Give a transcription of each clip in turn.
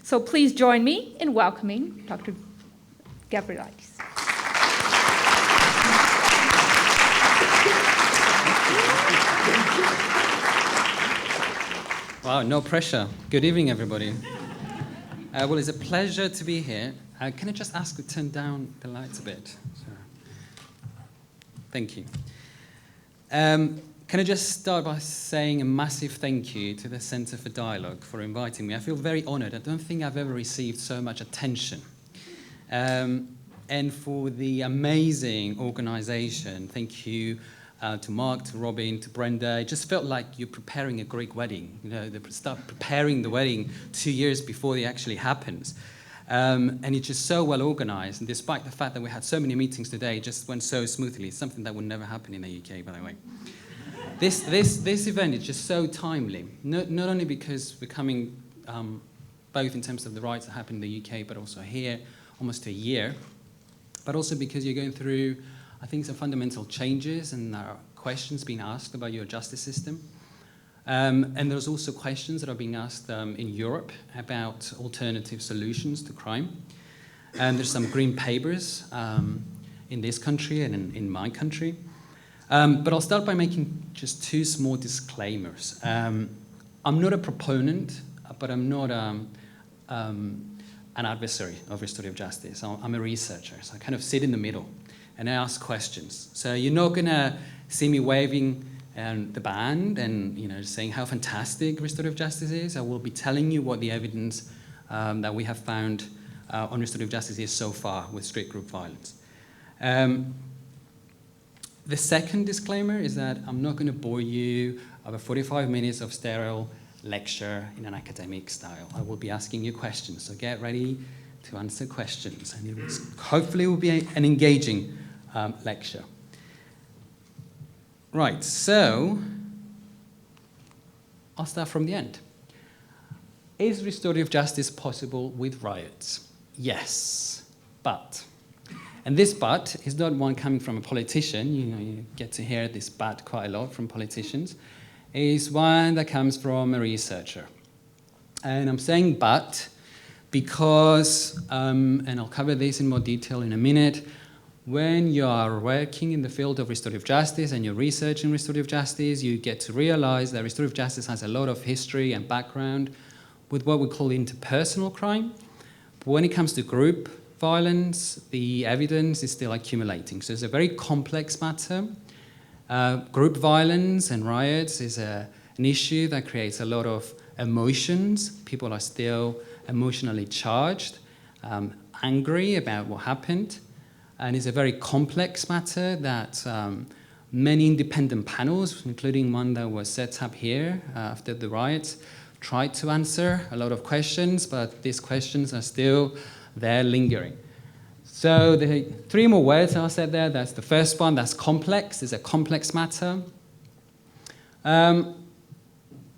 So please join me in welcoming Dr. Gavrielides. Wow, no pressure. Good evening, everybody. Well, it's a pleasure to be here. Can I just ask to turn down the lights a bit? Thank you. Can I just start by saying a massive thank you to the Centre for Dialogue for inviting me. I feel very honoured. I don't think I've ever received so much attention. And for the amazing organisation, thank you to Mark, to Robin, to Brenda. It just felt like you're preparing a Greek wedding. You know, they start preparing the wedding 2 years before it actually happens. And it's just so well organised. And despite the fact that we had so many meetings today, it just went so smoothly. It's something that would never happen in the UK, by the way. This event is just so timely, not only because we're coming, both in terms of the riots that happened in the UK, but also here, almost a year, but also because you're going through, I think, some fundamental changes, and there are questions being asked about your justice system. And there's also questions that are being asked in Europe about alternative solutions to crime. And there's some green papers in this country and in my country. But I'll start by making just two small disclaimers. I'm not a proponent, but I'm not an adversary of restorative justice. I'm a researcher, so I kind of sit in the middle and I ask questions. So you're not going to see me waving the band and saying how fantastic restorative justice is. I will be telling you what the evidence that we have found on restorative justice is so far with street group violence. The second disclaimer is that I'm not going to bore you over 45 minutes of sterile lecture in an academic style. I will be asking you questions, so get ready to answer questions, and hopefully it will be an engaging lecture. Right, so I'll start from the end. Is restorative justice possible with riots? Yes, but. And this but is not one coming from a politician. You get to hear this but quite a lot from politicians. It's one that comes from a researcher. And I'm saying but because, and I'll cover this in more detail in a minute, when you are working in the field of restorative justice and you're researching restorative justice, you get to realize that restorative justice has a lot of history and background with what we call interpersonal crime. But when it comes to group violence, the evidence is still accumulating. So it's a very complex matter. Group violence and riots is an issue that creates a lot of emotions. People are still emotionally charged, angry about what happened. And it's a very complex matter that many independent panels, including one that was set up here after the riots, tried to answer a lot of questions, but these questions are still there lingering. So the three more words I said there, that's the first one, that's complex. It's a complex matter. The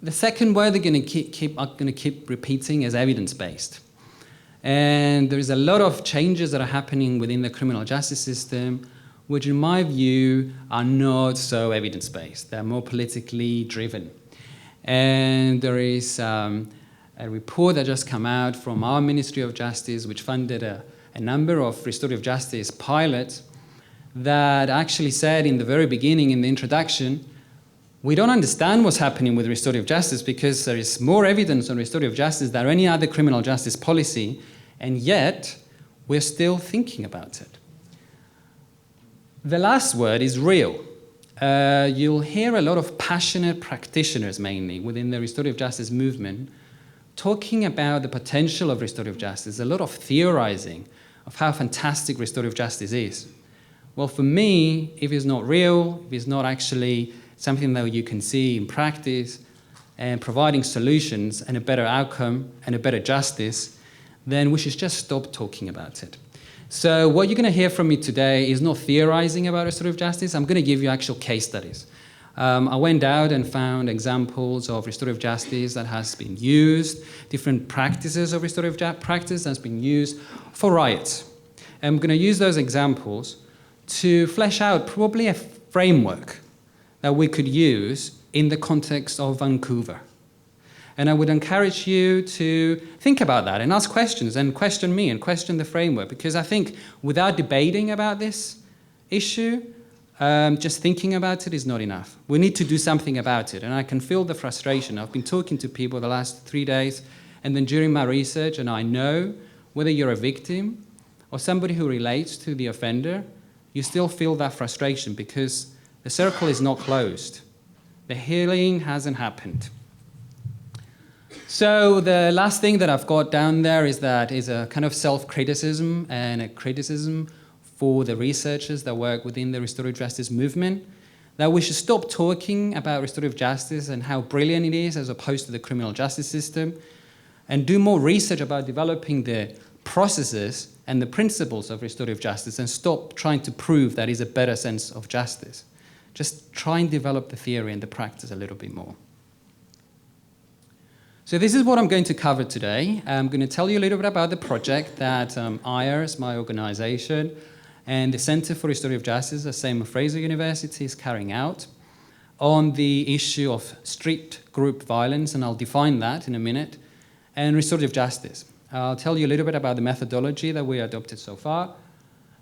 second word I'm going to keep repeating is evidence-based. And there is a lot of changes that are happening within the criminal justice system, which in my view are not so evidence-based. They're more politically driven. And there is a report that just came out from our Ministry of Justice, which funded a number of restorative justice pilots, that actually said in the very beginning, in the introduction, we don't understand what's happening with restorative justice because there is more evidence on restorative justice than any other criminal justice policy, and yet we're still thinking about it. The last word is real. You'll hear a lot of passionate practitioners, mainly within the restorative justice movement, talking about the potential of restorative justice, a lot of theorizing of how fantastic restorative justice is. Well, for me, if it's not real, if it's not actually something that you can see in practice and providing solutions and a better outcome and a better justice, then we should just stop talking about it. So what you're going to hear from me today is not theorizing about restorative justice. I'm going to give you actual case studies. I went out and found examples of restorative justice that has been used, different practices of restorative practice that's been used for riots. And I'm going to use those examples to flesh out probably a framework that we could use in the context of Vancouver. And I would encourage you to think about that and ask questions and question me and question the framework, because I think without debating about this issue, just thinking about it is not enough. We need to do something about it, and I can feel the frustration. I've been talking to people the last 3 days and then during my research, and I know whether you're a victim or somebody who relates to the offender, you still feel that frustration because the circle is not closed. The healing hasn't happened. So the last thing that I've got down there is a kind of self-criticism and a criticism for the researchers that work within the restorative justice movement, that we should stop talking about restorative justice and how brilliant it is as opposed to the criminal justice system, and do more research about developing the processes and the principles of restorative justice, and stop trying to prove that is a better sense of justice. Just try and develop the theory and the practice a little bit more. So this is what I'm going to cover today. I'm going to tell you a little bit about the project that IRES, my organization, and the Centre for Restorative Justice, the same Fraser University, is carrying out on the issue of street group violence, and I'll define that in a minute, and restorative justice. I'll tell you a little bit about the methodology that we adopted so far,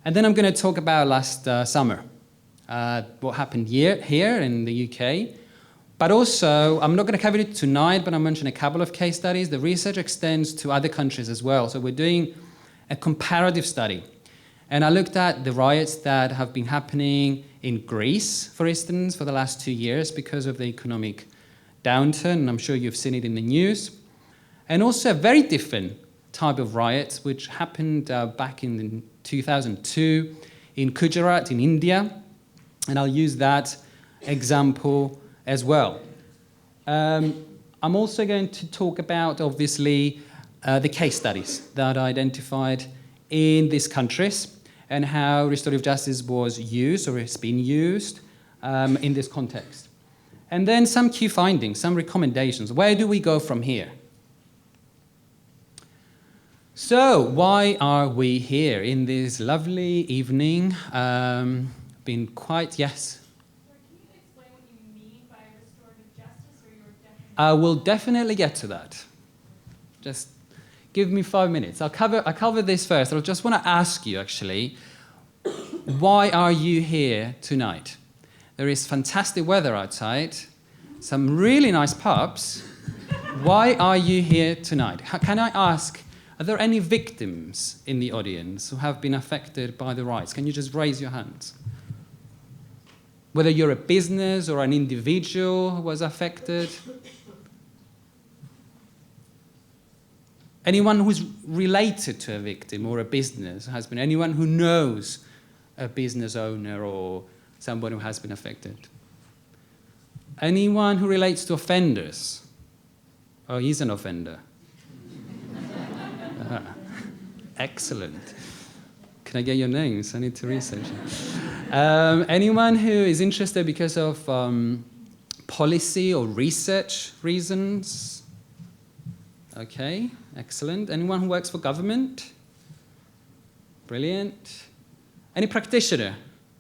and then I'm going to talk about last summer, what happened here in the UK. But also, I'm not going to cover it tonight, but I'll mention a couple of case studies. The research extends to other countries as well. So we're doing a comparative study. And I looked at the riots that have been happening in Greece, for instance, for the last 2 years because of the economic downturn. And I'm sure you've seen it in the news. And also a very different type of riots, which happened back in 2002 in Gujarat in India. And I'll use that example as well. I'm also going to talk about, obviously, the case studies that I identified in these countries and how restorative justice was used or has been used in this context. And then some key findings, some recommendations. Where do we go from here? So why are we here in this lovely evening? Been quite, yes? I will definitely get to that. Just give me 5 minutes. I'll cover this first. I just want to ask you, actually, why are you here tonight? There is fantastic weather outside, some really nice pubs. Why are you here tonight? Can I ask, are there any victims in the audience who have been affected by the riots? Can you just raise your hands? Whether you're a business or an individual who was affected. Anyone who's related to a victim or a business has been, anyone who knows a business owner or someone who has been affected. Anyone who relates to offenders. Oh, he's an offender. Excellent. Can I get your names? I need to research it. Anyone who is interested because of policy or research reasons? Okay, excellent. Anyone who works for government? Brilliant. Any practitioner?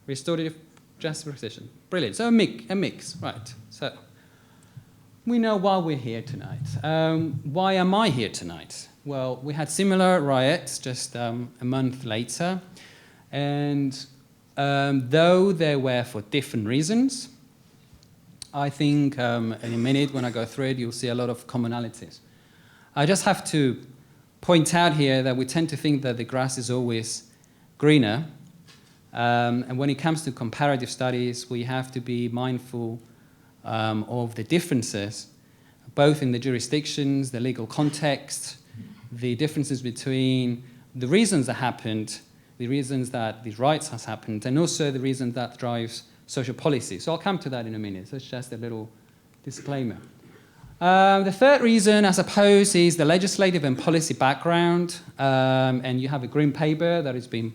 Restorative justice practitioner? Brilliant. So a mix, right. So we know why we're here tonight. Why am I here tonight? Well, we had similar riots just a month later, and though they were for different reasons, I think in a minute when I go through it, you'll see a lot of commonalities. I just have to point out here that we tend to think that the grass is always greener, and when it comes to comparative studies, we have to be mindful of the differences, both in the jurisdictions, the legal context, the differences between the reasons that happened, the reasons that these riots has happened, and also the reasons that drives social policy. So I'll come to that in a minute. So it's just a little disclaimer. The third reason, I suppose, is the legislative and policy background. And you have a green paper that has been,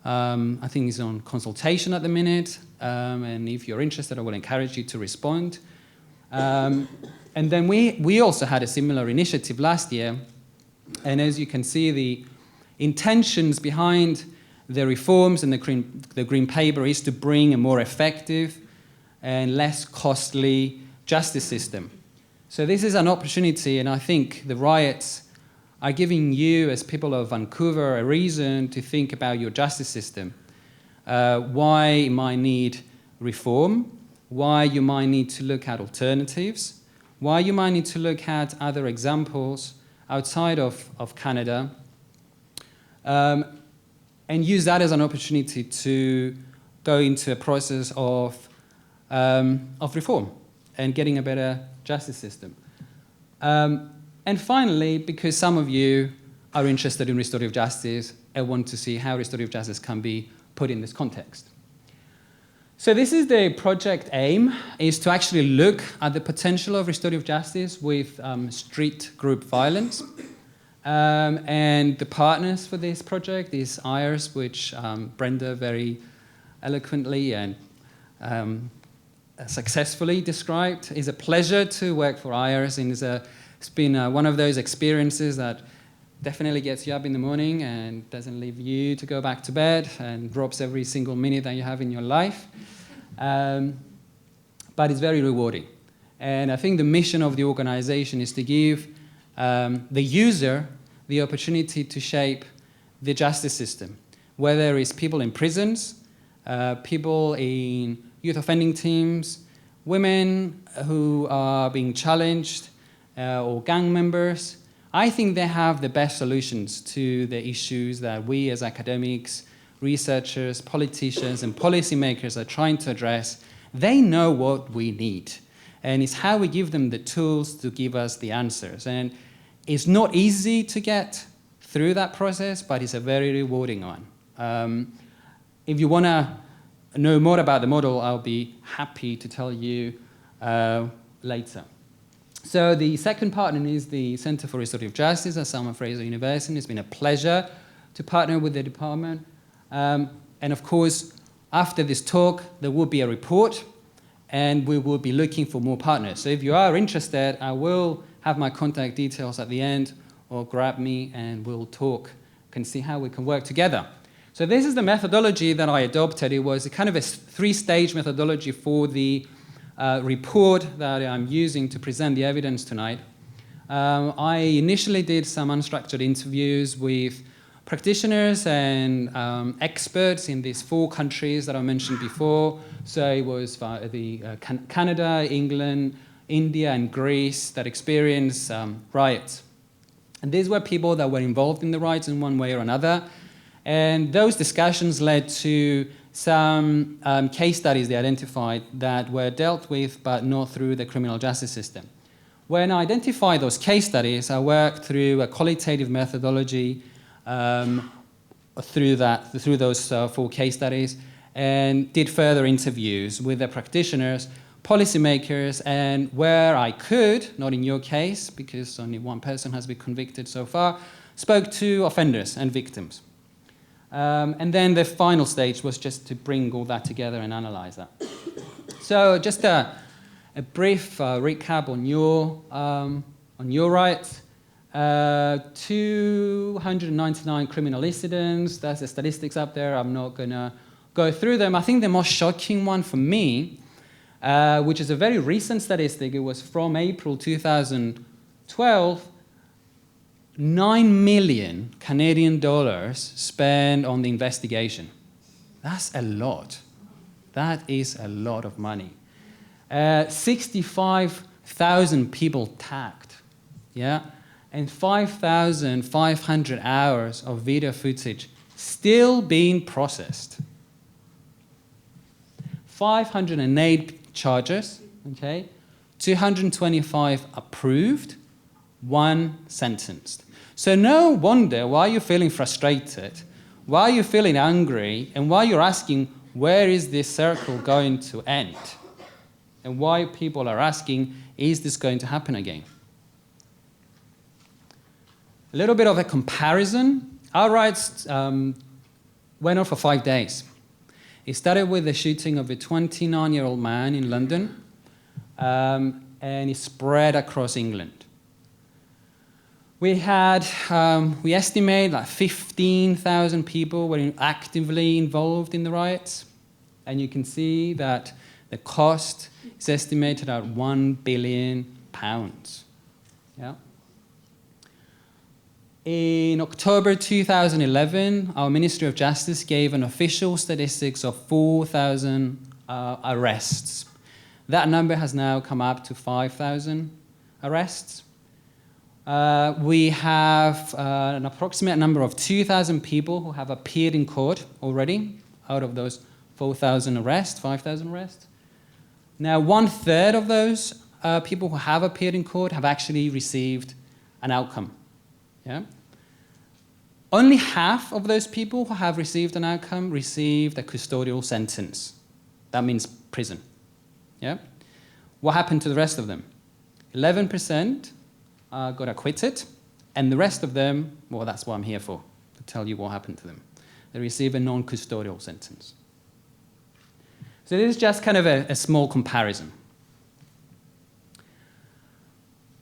I think, is on consultation at the minute. And if you're interested, I will encourage you to respond. And then we also had a similar initiative last year. And as you can see, the intentions behind the reforms and the green paper is to bring a more effective and less costly justice system. So this is an opportunity, and I think the riots are giving you, as people of Vancouver, a reason to think about your justice system. Why it might need reform, why you might need to look at alternatives, why you might need to look at other examples outside of Canada, and use that as an opportunity to go into a process of reform and getting a better justice system. And finally, because some of you are interested in restorative justice and want to see how restorative justice can be put in this context. So this is the project aim, is to actually look at the potential of restorative justice with street group violence. And the partners for this project is IRES, which Brenda very eloquently and successfully described. It's a pleasure to work for IRES, and it's been one of those experiences that definitely gets you up in the morning and doesn't leave you to go back to bed and drops every single minute that you have in your life. But it's very rewarding. And I think the mission of the organization is to give the user the opportunity to shape the justice system, whether it's people in prisons, people in youth offending teams, women who are being challenged, or gang members. I think they have the best solutions to the issues that we as academics, researchers, politicians, and policymakers are trying to address. They know what we need, and it's how we give them the tools to give us the answers. And it's not easy to get through that process, but it's a very rewarding one. If you want to know more about the model, I'll be happy to tell you later. So the second partner is the Centre for Restorative Justice at Fraser University. It's been a pleasure to partner with the department. And of course, after this talk, there will be a report, and we will be looking for more partners. So if you are interested, I will have my contact details at the end, or grab me and we'll talk and see how we can work together. So this is the methodology that I adopted. It was a kind of a three-stage methodology for the report that I'm using to present the evidence tonight. I initially did some unstructured interviews with practitioners and experts in these 4 countries that I mentioned before. So it was Canada, England, India, and Greece that experienced riots. And these were people that were involved in the riots in one way or another. And those discussions led to some case studies they identified that were dealt with, but not through the criminal justice system. When I identified those case studies, I worked through a qualitative methodology through those 4 case studies, and did further interviews with the practitioners, policymakers, and where I could, not in your case, because only one person has been convicted so far, spoke to offenders and victims. And then the final stage was just to bring all that together and analyze that. So just a brief recap on your rights. 299 criminal incidents. That's the statistics up there. I'm not going to go through them. I think the most shocking one for me, which is a very recent statistic, it was from April 2012, 9 million Canadian dollars spent on the investigation. That's a lot. That is a lot of money. 65,000 people tagged, yeah, and 5,500 hours of video footage still being processed. 508 charges, okay, 225 approved, 1 sentenced. So no wonder why you're feeling frustrated, why you're feeling angry, and why you're asking, where is this circle going to end? And why people are asking, is this going to happen again? A little bit of a comparison. Our riots went on for 5 days. It started with the shooting of a 29-year-old man in London, and it spread across England. We estimate like 15,000 people were actively involved in the riots, and you can see that the cost is estimated at $1 billion pounds. Yeah. In October 2011, our Ministry of Justice gave an official statistics of 4,000 arrests. That number has now come up to 5,000 arrests. We have an approximate number of 2,000 people who have appeared in court already out of those 4,000 arrests, 5,000 arrests. Now, 1/3 of those people who have appeared in court have actually received an outcome. Yeah? Only half of those people who have received an outcome received a custodial sentence. That means prison. Yeah? What happened to the rest of them? 11% got acquitted, and the rest of them, well, that's what I'm here for, to tell you what happened to them. They received a non-custodial sentence. So this is just kind of a small comparison.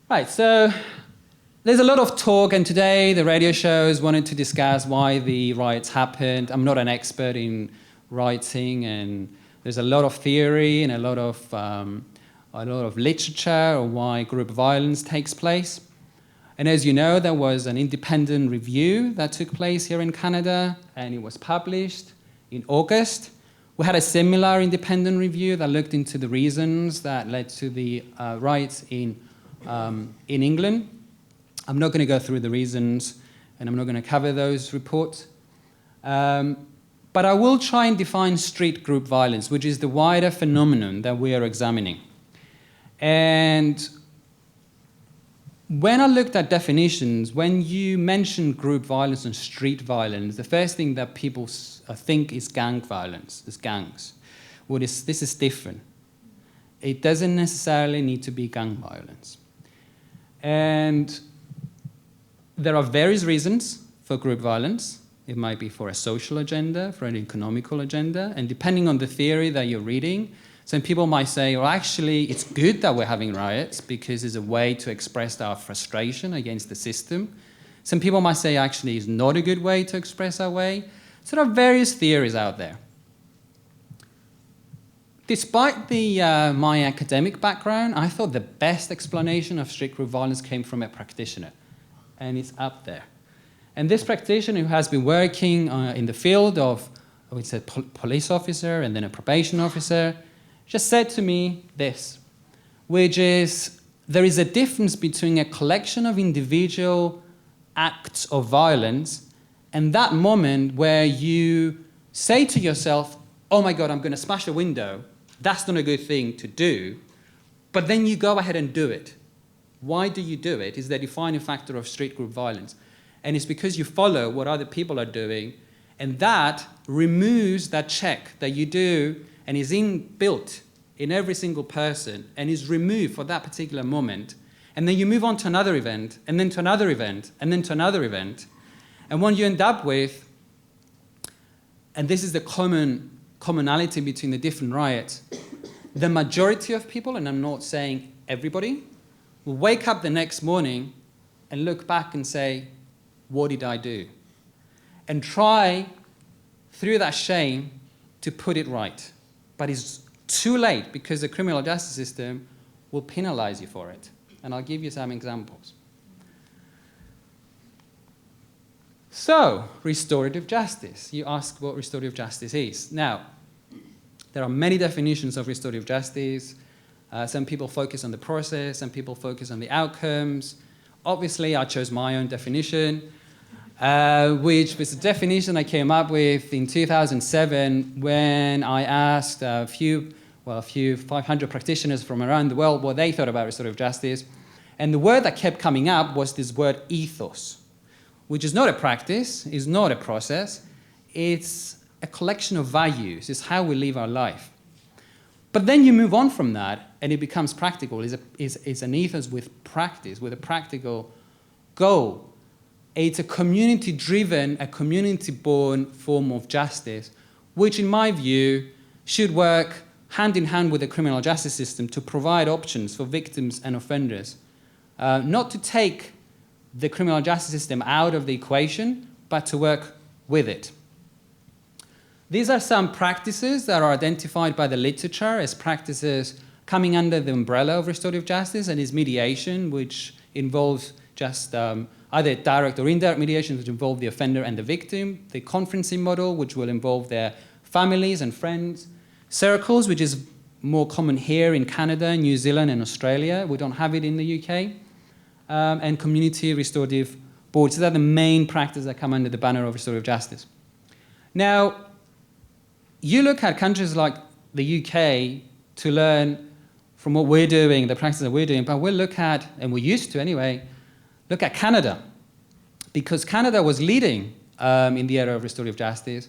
Right, so there's a lot of talk, and today the radio shows wanted to discuss why the riots happened. I'm not an expert in rioting, and there's a lot of theory and a lot of literature on why group violence takes place. And as you know, there was an independent review that took place here in Canada, and it was published in August. We had a similar independent review that looked into the reasons that led to the riots in England. I'm not going to go through the reasons, and I'm not going to cover those reports. But I will try and define street group violence, which is the wider phenomenon that we are examining. And when I looked at definitions, when you mention group violence and street violence, the first thing that people think is gang violence, is gangs. Well, this is different. It doesn't necessarily need to be gang violence. And there are various reasons for group violence. It might be for a social agenda, for an economical agenda, and depending on the theory that you're reading, some people might say, well, actually, it's good that we're having riots because it's a way to express our frustration against the system. Some people might say, actually, it's not a good way to express our way. So there are various theories out there. Despite my academic background, I thought the best explanation of street group violence came from a practitioner, and it's up there. And this practitioner who has been working in the field of, it's a police officer and then a probation officer, just said to me this, which is there is a difference between a collection of individual acts of violence and that moment where you say to yourself, oh my God, I'm going to smash a window. That's not a good thing to do. But then you go ahead and do it. Why do you do it? Is the defining factor of street group violence. And it's because you follow what other people are doing, and that removes that check that you do and is inbuilt in every single person and is removed for that particular moment. And then you move on to another event, and then to another event, and then to another event. And what you end up with, and this is the commonality between the different riots, the majority of people, and I'm not saying everybody, will wake up the next morning and look back and say, what did I do? And try, through that shame, to put it right. But it's too late because the criminal justice system will penalize you for it. And I'll give you some examples. So, restorative justice. You ask what restorative justice is. Now, there are many definitions of restorative justice. Some people focus on the process, some people focus on the outcomes. Obviously, I chose my own definition, which was a definition I came up with in 2007 when I asked a few 500 practitioners from around the world what they thought about restorative justice. And the word that kept coming up was this word ethos, which is not a practice, is not a process, it's a collection of values, it's how we live our life. But then you move on from that and it becomes practical. It's an ethos with practice, with a practical goal. It's a community-driven, a community-born form of justice, which in my view should work hand in hand with the criminal justice system to provide options for victims and offenders. Not to take the criminal justice system out of the equation, but to work with it. These are some practices that are identified by the literature as practices coming under the umbrella of restorative justice, and is mediation, which involves just either direct or indirect mediation, which involve the offender and the victim, the conferencing model, which will involve their families and friends, circles, which is more common here in Canada, New Zealand, and Australia. We don't have it in the UK, and community restorative boards. So they're the main practices that come under the banner of restorative justice. Now, you look at countries like the UK to learn from what we're doing, the practice that we're doing, but we'll look at, and we used to anyway, look at Canada, because Canada was leading in the area of restorative justice.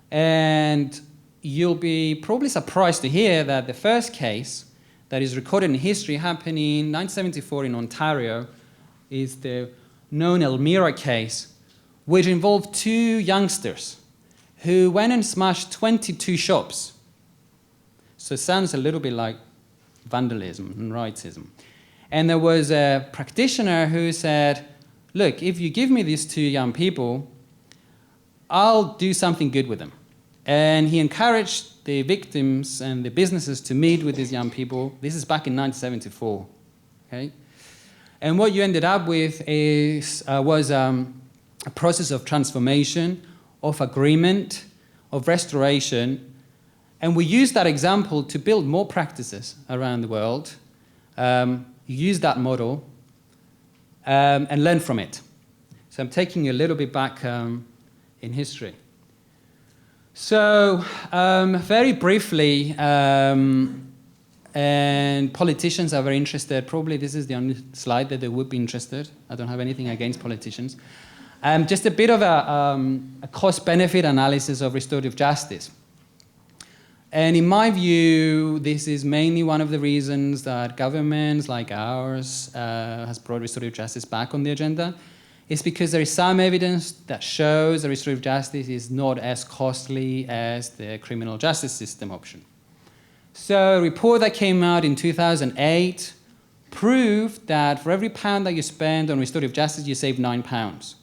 And you'll be probably surprised to hear that the first case that is recorded in history happened in 1974 in Ontario is the known Elmira case, which involved two youngsters who went and smashed 22 shops. So it sounds a little bit like vandalism and riotism. And there was a practitioner who said, look, if you give me these two young people, I'll do something good with them. And he encouraged the victims and the businesses to meet with these young people. This is back in 1974. Okay? And what you ended up with was a process of transformation, of agreement, of restoration. And we used that example to build more practices around the world, use that model, and learn from it. So I'm taking you a little bit back in history. So very briefly, and politicians are very interested. Probably this is the only slide that they would be interested. I don't have anything against politicians. Just a bit of a cost-benefit analysis of restorative justice. And in my view, this is mainly one of the reasons that governments like ours has brought restorative justice back on the agenda. It's because there is some evidence that shows that restorative justice is not as costly as the criminal justice system option. So a report that came out in 2008 proved that for every pound that you spend on restorative justice, you save £9.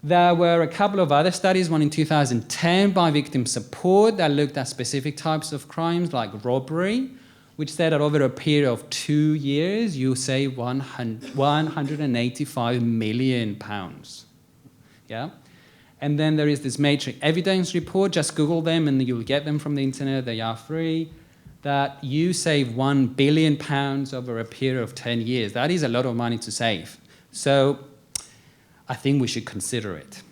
There were a couple of other studies, one in 2010 by Victim Support that looked at specific types of crimes like robbery, which said that over a period of 2 years, you save £185 million. Yeah? And then there is this matrix evidence report, just Google them and you'll get them from the internet, they are free, that you save £1 billion over a period of 10 years. That is a lot of money to save. So I think we should consider it.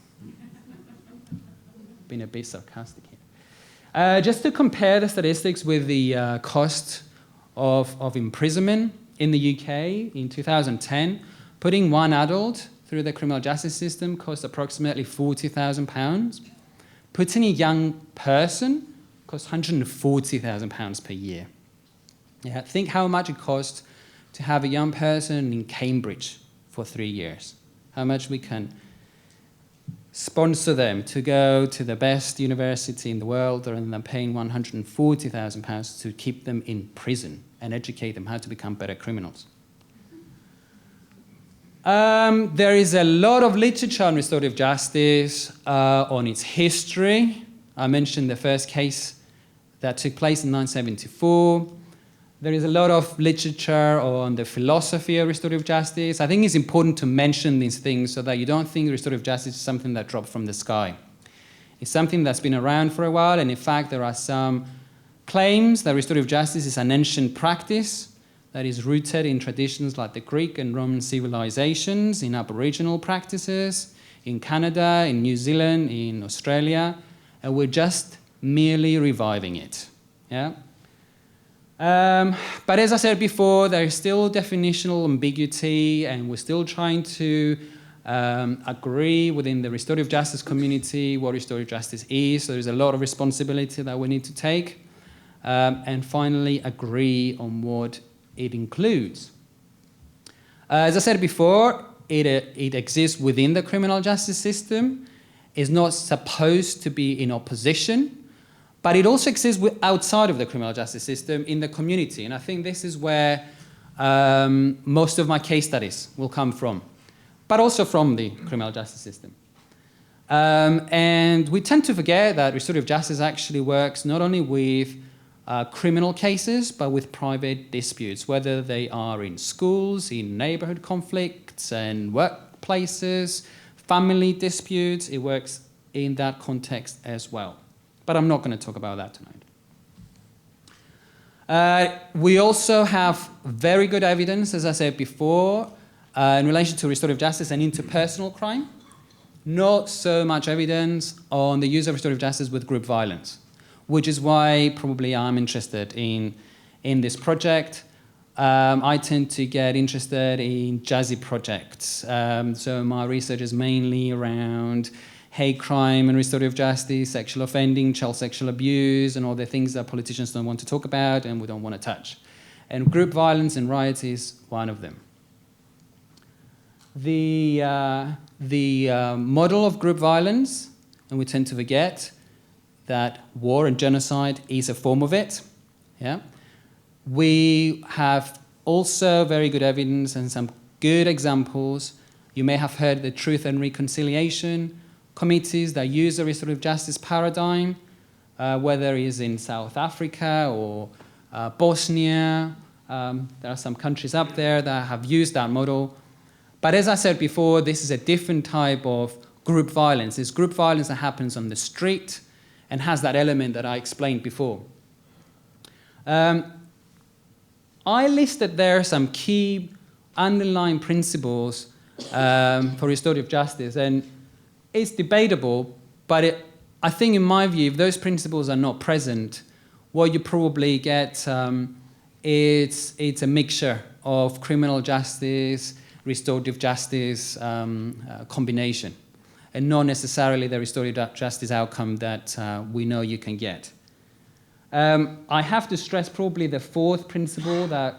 Being a bit sarcastic here. Just to compare the statistics with the cost of imprisonment in the UK in 2010, putting one adult through the criminal justice system cost approximately £40,000. Putting a young person costs £140,000 per year. Yeah, think how much it costs to have a young person in Cambridge for 3 years. How much we can sponsor them to go to the best university in the world rather than paying £140,000 to keep them in prison and educate them how to become better criminals. There is a lot of literature on restorative justice, on its history. I mentioned the first case that took place in 1974. There is a lot of literature on the philosophy of restorative justice. I think it's important to mention these things so that you don't think restorative justice is something that dropped from the sky. It's something that's been around for a while, and in fact there are some claims that restorative justice is an ancient practice that is rooted in traditions like the Greek and Roman civilizations, in Aboriginal practices, in Canada, in New Zealand, in Australia, and we're just merely reviving it. Yeah? But as I said before, there is still definitional ambiguity, and we're still trying to agree within the restorative justice community what restorative justice is. So there's a lot of responsibility that we need to take. And finally, agree on what it includes. As I said before, it exists within the criminal justice system. It's not supposed to be in opposition, but it also exists outside of the criminal justice system in the community. And I think this is where most of my case studies will come from, but also from the criminal justice system. And we tend to forget that restorative justice actually works not only with criminal cases, but with private disputes, whether they are in schools, in neighborhood conflicts and workplaces, family disputes. It works in that context as well. But I'm not going to talk about that tonight. We also have very good evidence, as I said before, in relation to restorative justice and interpersonal crime. Not so much evidence on the use of restorative justice with group violence, which is why probably I'm interested in this project. I tend to get interested in jazzy projects. So my research is mainly around hate crime and restorative justice, sexual offending, child sexual abuse, and all the things that politicians don't want to talk about and we don't want to touch. And group violence and riots is one of them. The model of group violence, and we tend to forget that war and genocide is a form of it. Yeah? We have also very good evidence and some good examples. You may have heard the Truth and Reconciliation committees that use the restorative justice paradigm, whether it is in South Africa or Bosnia. There are some countries up there that have used that model. But as I said before, this is a different type of group violence. It's group violence that happens on the street and has that element that I explained before. I listed there some key underlying principles for restorative justice, and it's debatable, but I think in my view, if those principles are not present, what you probably get it's a mixture of criminal justice, restorative justice combination, and not necessarily the restorative justice outcome that we know you can get. I have to stress probably the fourth principle that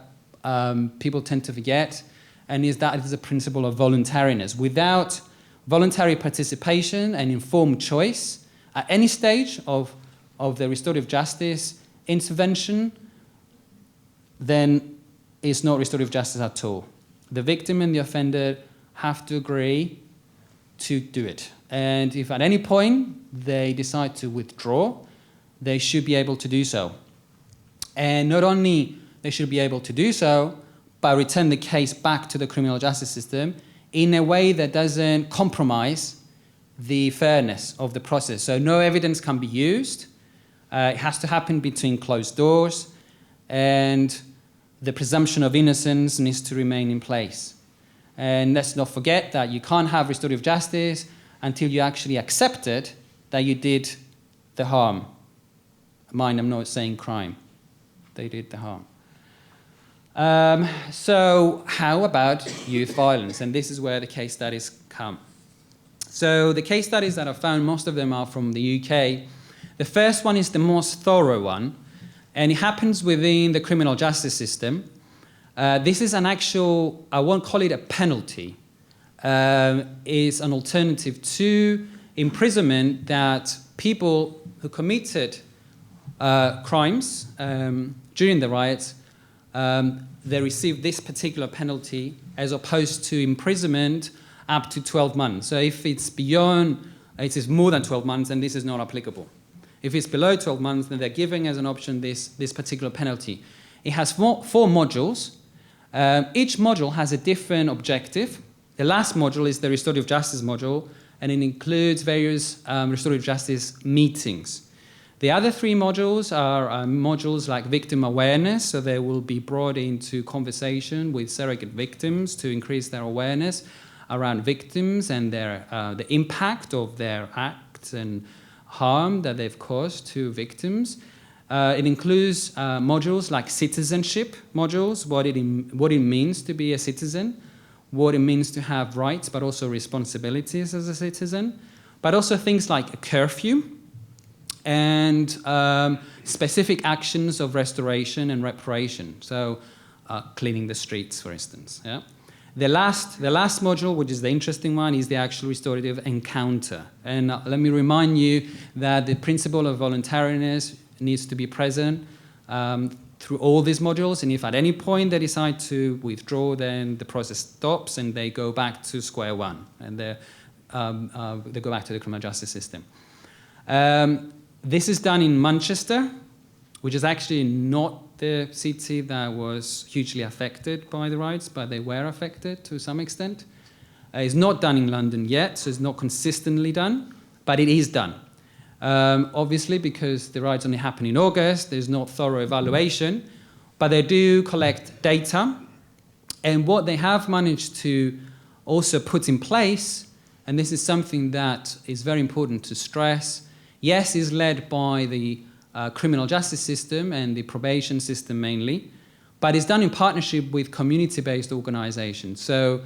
people tend to forget, and is that it is a principle of voluntariness. Without voluntary participation and informed choice at any stage of the restorative justice intervention, then it's not restorative justice at all. The victim and the offender have to agree to do it. And if at any point they decide to withdraw, they should be able to do so. And not only they should be able to do so, but return the case back to the criminal justice system in a way that doesn't compromise the fairness of the process. So no evidence can be used. It has to happen between closed doors, and the presumption of innocence needs to remain in place. And let's not forget that you can't have restorative justice until you actually accepted that you did the harm. Mind, I'm not saying crime. They did the harm. So how about youth violence? And this is where the case studies come. So the case studies that I've found, most of them are from the UK. The first one is the most thorough one, and it happens within the criminal justice system. This is an actual, I won't call it a penalty, is an alternative to imprisonment that people who committed crimes during the riots, they received this particular penalty as opposed to imprisonment up to 12 months. So if it's beyond, it is more than 12 months, then this is not applicable. If it's below 12 months, then they're giving as an option this particular penalty. It has four modules. Each module has a different objective. The last module is the restorative justice module, and it includes various restorative justice meetings. The other three modules are modules like victim awareness, so they will be brought into conversation with surrogate victims to increase their awareness around victims and the impact of their acts and harm that they've caused to victims. It includes modules like citizenship modules, what it means to be a citizen, what it means to have rights but also responsibilities as a citizen, but also things like a curfew and specific actions of restoration and reparation, so cleaning the streets, for instance. Yeah? The last module, which is the interesting one, is the actual restorative encounter. And let me remind you that the principle of voluntariness needs to be present through all these modules, and if at any point they decide to withdraw, then the process stops and they go back to square one, and they go back to the criminal justice system. This is done in Manchester, which is actually not the city that was hugely affected by the riots, but they were affected to some extent. It's not done in London yet, so it's not consistently done, but it is done. Obviously, because the riots only happened in August, there's not thorough evaluation, but they do collect data. And what they have managed to also put in place, and this is something that is very important to stress, yes, is led by the criminal justice system and the probation system mainly, but it's done in partnership with community-based organizations. So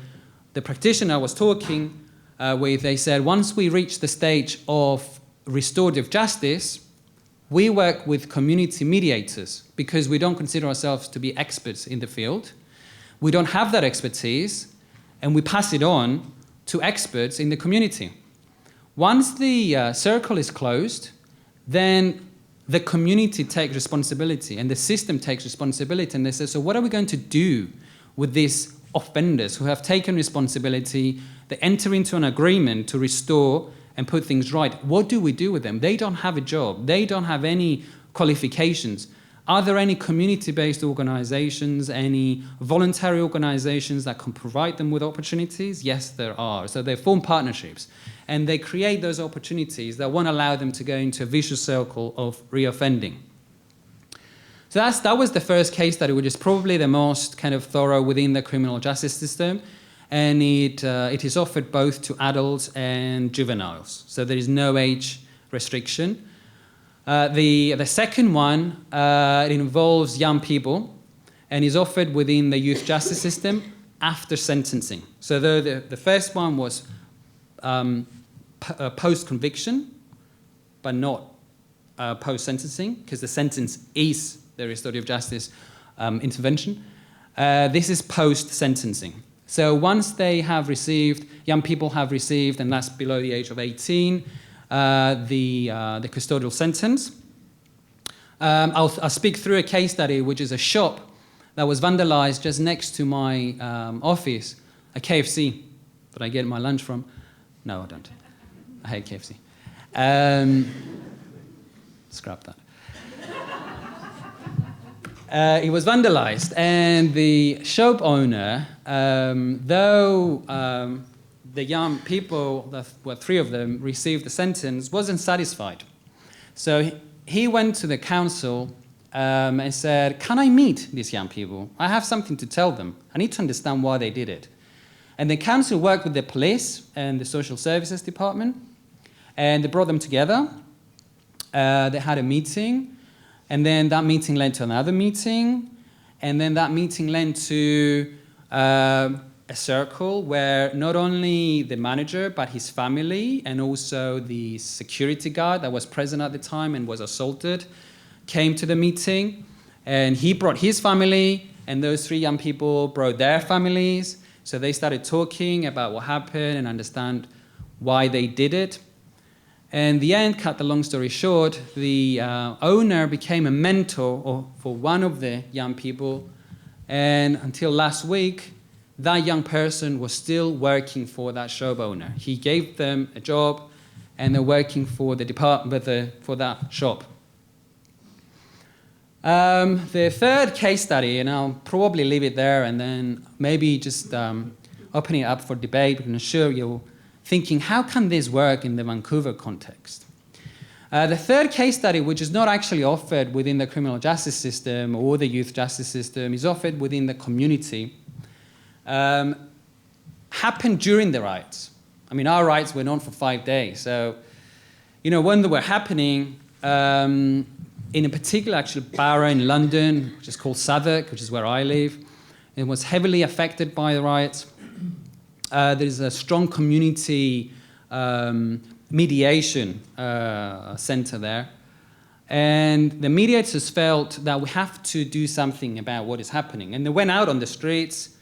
the practitioner I was talking with, they said, once we reach the stage of restorative justice, we work with community mediators because we don't consider ourselves to be experts in the field. We don't have that expertise, and we pass it on to experts in the community. Once the circle is closed, then the community takes responsibility and the system takes responsibility, and they say, so what are we going to do with these offenders who have taken responsibility? They enter into an agreement to restore and put things right. What do we do with them? They don't have a job. They don't have any qualifications. Are there any community-based organizations, any voluntary organizations that can provide them with opportunities? Yes, there are. So they form partnerships, and they create those opportunities that won't allow them to go into a vicious circle of reoffending. So that was the first case study, which is probably the most kind of thorough within the criminal justice system, and it is offered both to adults and juveniles. So there is no age restriction. The second one, it involves young people and is offered within the youth justice system after sentencing. So the first one was post-conviction, but not post-sentencing, because the sentence is the restorative justice intervention. This is post-sentencing. So once they have received, young people have received, and that's below the age of 18, the custodial sentence. I'll speak through a case study, which is a shop that was vandalized just next to my office, a KFC that I get my lunch from. No, I don't. I hate KFC. Scrap that. It was vandalized, and the shop owner, though the young people, three of them, received the sentence, wasn't satisfied. So he went to the council and said, can I meet these young people? I have something to tell them. I need to understand why they did it. And the council worked with the police and the social services department, and they brought them together. They had a meeting, and then that meeting led to another meeting, and then that meeting led to a circle where not only the manager, but his family and also the security guard that was present at the time and was assaulted came to the meeting, and he brought his family, and those three young people brought their families. So they started talking about what happened and understand why they did it. And in the end, cut the long story short, the owner became a mentor for one of the young people, and until last week, that young person was still working for that shop owner. He gave them a job, and they're working for the department, for that shop. The third case study, and I'll probably leave it there, and then maybe just opening it up for debate. I'm sure you're thinking, how can this work in the Vancouver context? The third case study, which is not actually offered within the criminal justice system or the youth justice system, is offered within the community, happened during the riots. I mean, our riots went on for 5 days. So, when they were happening, in a particular actually borough in London, which is called Southwark, which is where I live, it was heavily affected by the riots. There's a strong community mediation centre there. And the mediators felt that we have to do something about what is happening. And they went out on the streets.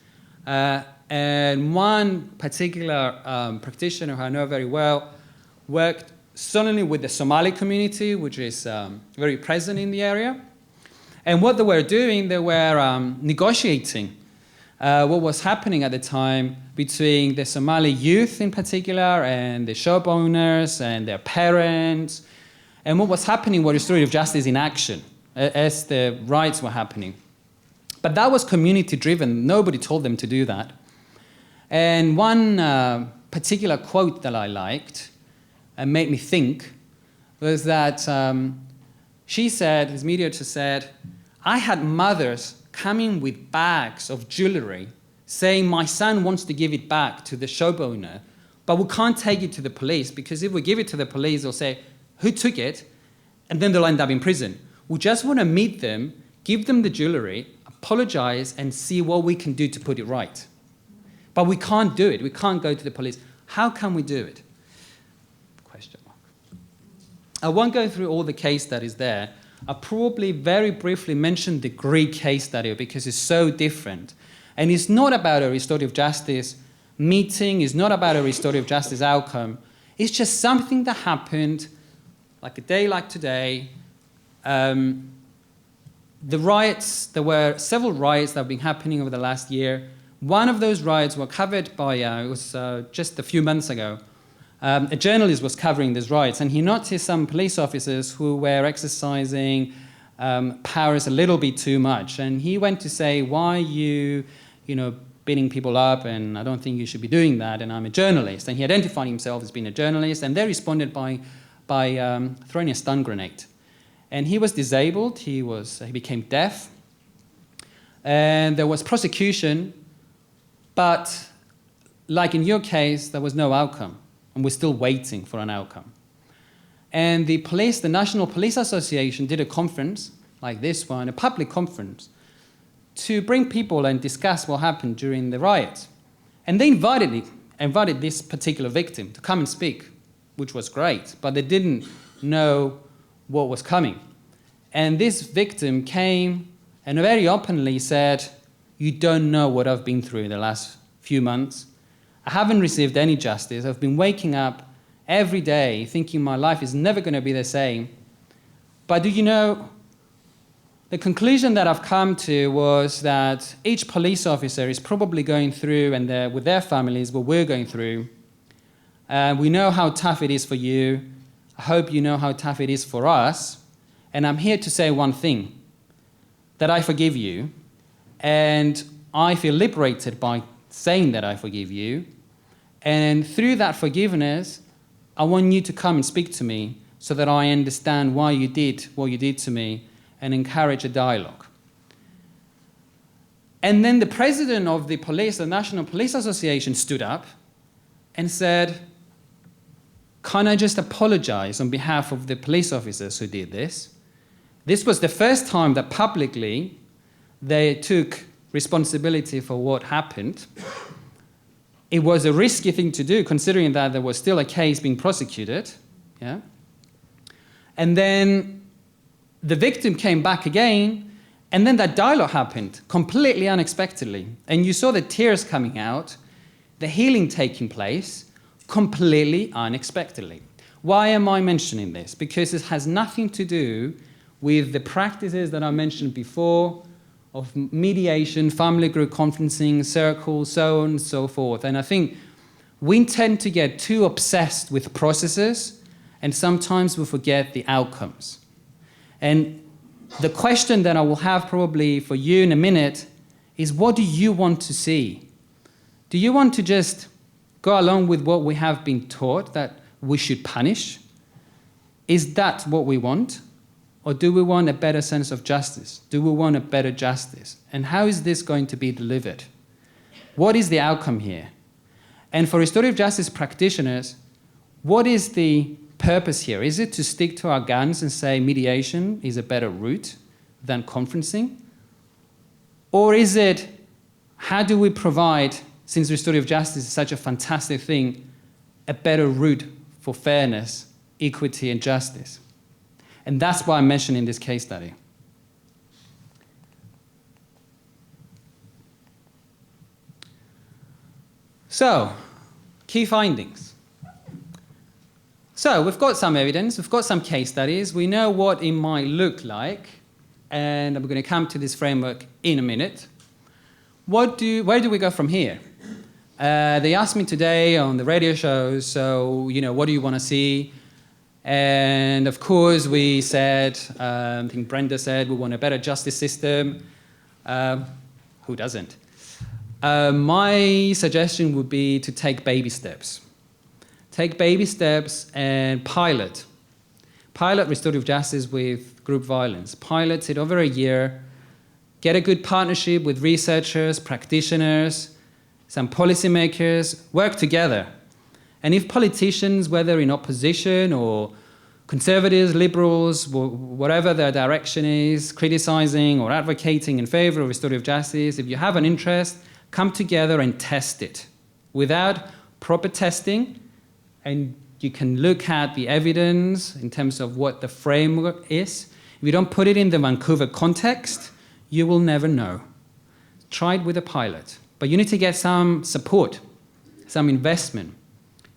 And one particular practitioner who I know very well worked solely with the Somali community, which is very present in the area. And what they were doing, they were negotiating what was happening at the time between the Somali youth in particular and the shop owners and their parents. And what was happening was restorative justice in action. as the riots were happening. But that was community-driven. Nobody told them to do that. And one particular quote that I liked and made me think was that she said, this mediator said, I had mothers coming with bags of jewelry saying my son wants to give it back to the shop owner, but we can't take it to the police because if we give it to the police, they'll say, who took it? And then they'll end up in prison. We just want to meet them, give them the jewelry, apologize, and see what we can do to put it right. But we can't do it. We can't go to the police. How can we do it? Question mark. I won't go through all the case studies there. I'll probably very briefly mention the Greek case study because it's so different. And it's not about a restorative justice meeting. It's not about a restorative justice outcome. It's just something that happened like a day like today. The riots, there were several riots that have been happening over the last year. One of those riots were covered by, it was just a few months ago, a journalist was covering these riots, and he noticed some police officers who were exercising powers a little bit too much. And he went to say, why are you beating people up, and I don't think you should be doing that, and I'm a journalist. And he identified himself as being a journalist, and they responded by throwing a stun grenade. And he was disabled, he became deaf, and there was prosecution, but like in your case, there was no outcome, and we're still waiting for an outcome. And the National Police Association did a conference like this one, a public conference, to bring people and discuss what happened during the riots. And they invited this particular victim to come and speak, which was great, but they didn't know what was coming. And this victim came and very openly said, you don't know what I've been through in the last few months. I haven't received any justice. I've been waking up every day thinking my life is never going to be the same. But do you know, the conclusion that I've come to was that each police officer is probably going through, and with their families, what we're going through. We know how tough it is for you. I hope you know how tough it is for us. And I'm here to say one thing, that I forgive you. And I feel liberated by saying that I forgive you. And through that forgiveness, I want you to come and speak to me so that I understand why you did what you did to me and encourage a dialogue. And then the president of the police, the National Police Association, stood up and said, can I just apologize on behalf of the police officers who did this? This was the first time that publicly they took responsibility for what happened. It was a risky thing to do, considering that there was still a case being prosecuted. Yeah? And then the victim came back again, and then that dialogue happened completely unexpectedly. And you saw the tears coming out, the healing taking place, completely unexpectedly. Why am I mentioning this? Because it has nothing to do with the practices that I mentioned before of mediation, family group conferencing, circles, so on and so forth. And I think we tend to get too obsessed with processes, and sometimes we forget the outcomes. And the question that I will have probably for you in a minute is, what do you want to see? Do you want to just go along with what we have been taught, that we should punish? Is that what we want? Or do we want a better sense of justice? Do we want a better justice? And how is this going to be delivered? What is the outcome here? And for restorative justice practitioners, what is the purpose here? Is it to stick to our guns and say mediation is a better route than conferencing? Or is it, how do we provide, since restorative justice is such a fantastic thing, a better route for fairness, equity, and justice? And that's why I'm mentioning this case study. So, key findings. So, we've got some evidence, we've got some case studies, we know what it might look like, and I'm going to come to this framework in a minute. Where do we go from here? They asked me today on the radio shows, so, what do you want to see? And of course, we said, I think Brenda said, we want a better justice system. Who doesn't? My suggestion would be to take baby steps. Take baby steps and pilot. Pilot restorative justice with group violence. Pilot it over a year. Get a good partnership with researchers, practitioners, some policymakers. Work together. And if politicians, whether in opposition or conservatives, liberals, whatever their direction is, criticizing or advocating in favor of restorative justice, if you have an interest, come together and test it. Without proper testing, and you can look at the evidence in terms of what the framework is. If you don't put it in the Vancouver context, you will never know. Try it with a pilot. But you need to get some support, some investment.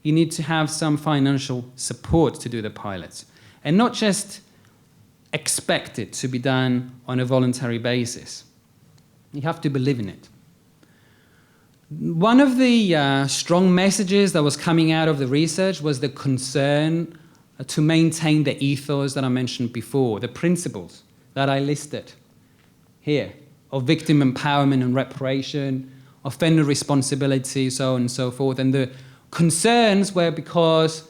You need to have some financial support to do the pilots. And not just expect it to be done on a voluntary basis. You have to believe in it. One of the strong messages that was coming out of the research was the concern to maintain the ethos that I mentioned before, the principles that I listed here, of victim empowerment and reparation, offender responsibility, so on and so forth. And the concerns were because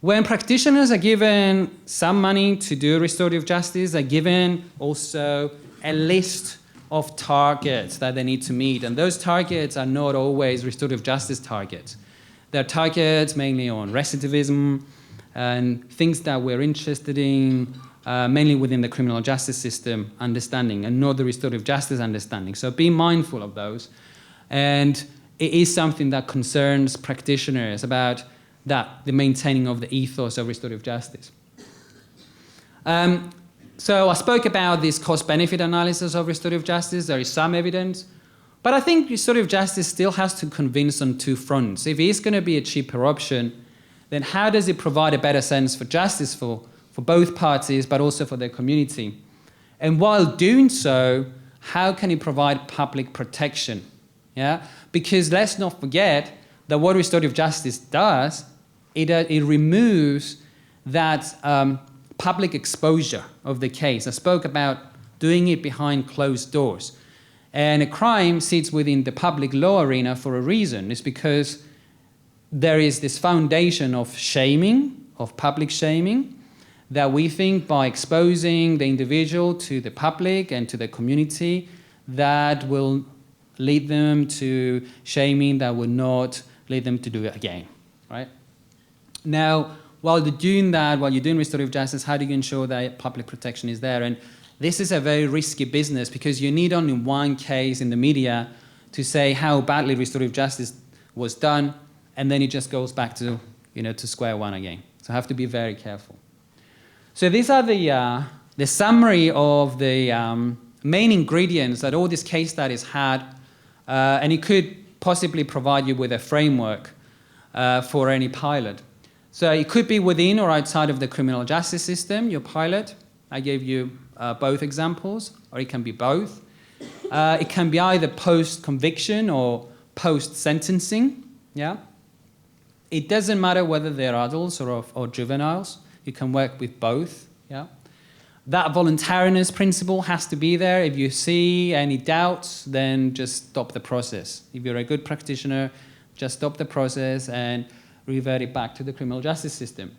when practitioners are given some money to do restorative justice, they're given also a list of targets that they need to meet. And those targets are not always restorative justice targets. They're targets mainly on recidivism and things that we're interested in, mainly within the criminal justice system understanding and not the restorative justice understanding. So be mindful of those. And it is something that concerns practitioners about that, the maintaining of the ethos of restorative justice. So I spoke about this cost-benefit analysis of restorative justice. There is some evidence. But I think restorative justice still has to convince on two fronts. If it is going to be a cheaper option, then how does it provide a better sense for justice for both parties, but also for their community? And while doing so, how can it provide public protection? Yeah? Because let's not forget that what restorative justice does, it removes that public exposure of the case. I spoke about doing it behind closed doors. And a crime sits within the public law arena for a reason. It's because there is this foundation of shaming, of public shaming, that we think by exposing the individual to the public and to the community, that will lead them to shaming that will not lead them to do it again, right? Now, while you're doing that, while you're doing restorative justice, how do you ensure that public protection is there? And this is a very risky business because you need only one case in the media to say how badly restorative justice was done, and then it just goes back to, to square one again. So I have to be very careful. So these are the summary of the main ingredients that all these case studies had, and it could possibly provide you with a framework for any pilot. So it could be within or outside of the criminal justice system, your pilot. I gave you both examples, or it can be both. It can be either post-conviction or post-sentencing. Yeah. It doesn't matter whether they're adults or juveniles. You can work with both. Yeah. That voluntariness principle has to be there. If you see any doubts, then just stop the process. If you're a good practitioner, just stop the process and revert it back to the criminal justice system.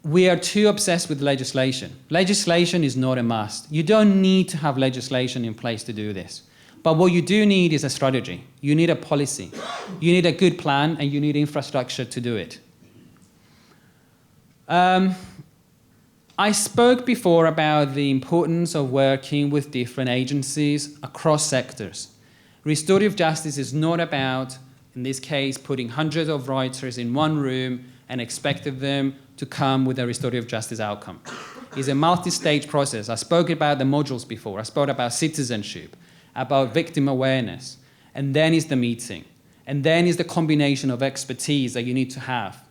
We are too obsessed with legislation. Legislation is not a must. You don't need to have legislation in place to do this. But what you do need is a strategy. You need a policy. You need a good plan, and you need infrastructure to do it. I spoke before about the importance of working with different agencies across sectors. Restorative justice is not about, in this case, putting hundreds of rioters in one room and expecting them to come with a restorative justice outcome. It's a multi-stage process. I spoke about the modules before. I spoke about citizenship, about victim awareness, and then is the meeting. And then is the combination of expertise that you need to have.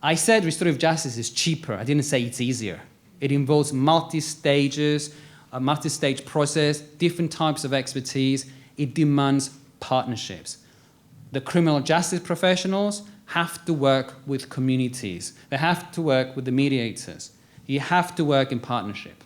I said restorative justice is cheaper. I didn't say it's easier. It involves multi-stages, a multi-stage process, different types of expertise. It demands partnerships. The criminal justice professionals have to work with communities. They have to work with the mediators. You have to work in partnership.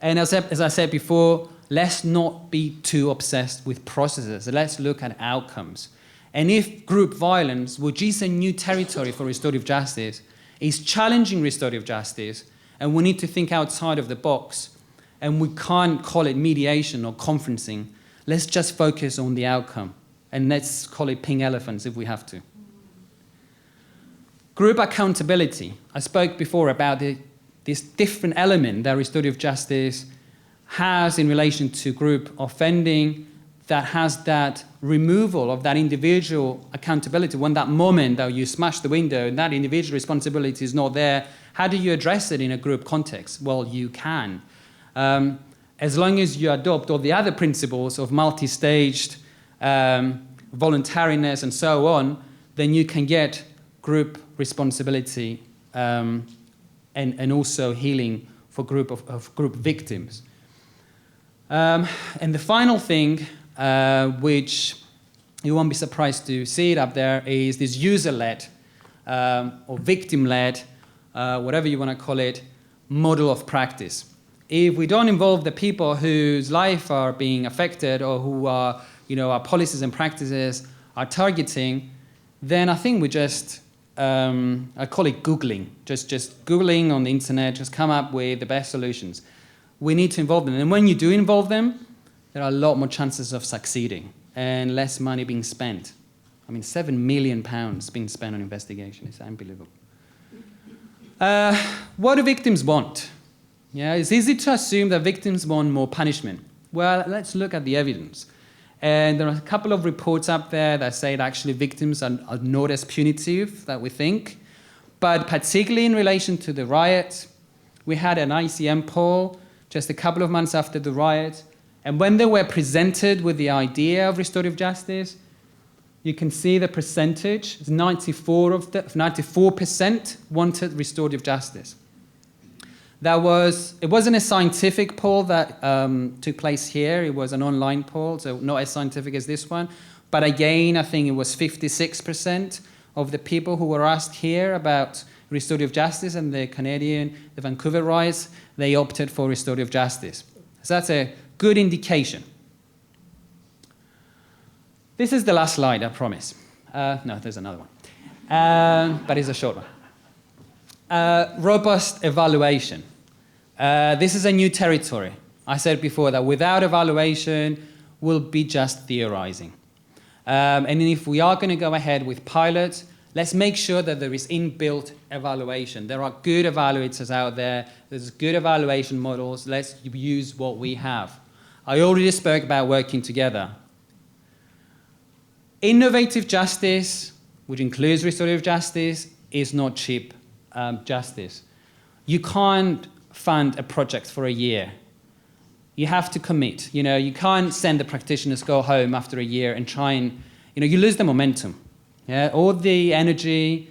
And as I said before, let's not be too obsessed with processes. Let's look at outcomes. And if group violence, which is a new territory for restorative justice, is challenging restorative justice, and we need to think outside of the box, and we can't call it mediation or conferencing, let's just focus on the outcome. And let's call it pink elephants if we have to. Group accountability. I spoke before about this different element that restorative justice has in relation to group offending, that has that removal of that individual accountability. When that moment that you smash the window and that individual responsibility is not there, how do you address it in a group context? Well, you can. As long as you adopt all the other principles of multi-staged voluntariness and so on, then you can get group responsibility and also healing for group victims. And the final thing, which you won't be surprised to see it up there, is this user-led or victim-led, whatever you want to call it, model of practice. If we don't involve the people whose life are being affected or who are, our policies and practices are targeting, then I think we just, I call it Googling. Just Googling on the internet, just come up with the best solutions. We need to involve them. And when you do involve them, there are a lot more chances of succeeding and less money being spent. I mean, £7 million being spent on investigation. It's unbelievable. What do victims want? Yeah, it's easy to assume that victims want more punishment. Well, let's look at the evidence. And there are a couple of reports up there that say that actually victims are not as punitive that we think. But particularly in relation to the riot, we had an ICM poll just a couple of months after the riot. And when they were presented with the idea of restorative justice, you can see the percentage. It's 94% wanted restorative justice. It wasn't a scientific poll that took place here. It was an online poll, so not as scientific as this one. But again, I think it was 56% of the people who were asked here about restorative justice and the Vancouver riots, they opted for restorative justice. So that's a good indication. This is the last slide, I promise. No, there's another one. But it's a short one. Robust evaluation. This is a new territory. I said before that without evaluation, we'll be just theorizing. And if we are going to go ahead with pilots, let's make sure that there is inbuilt evaluation. There are good evaluators out there. There's good evaluation models. Let's use what we have. I already spoke about working together. Innovative justice, which includes restorative justice, is not cheap justice. You can't fund a project for a year. You have to commit. You can't send the practitioners go home after a year and try and, you lose the momentum. Yeah, all the energy,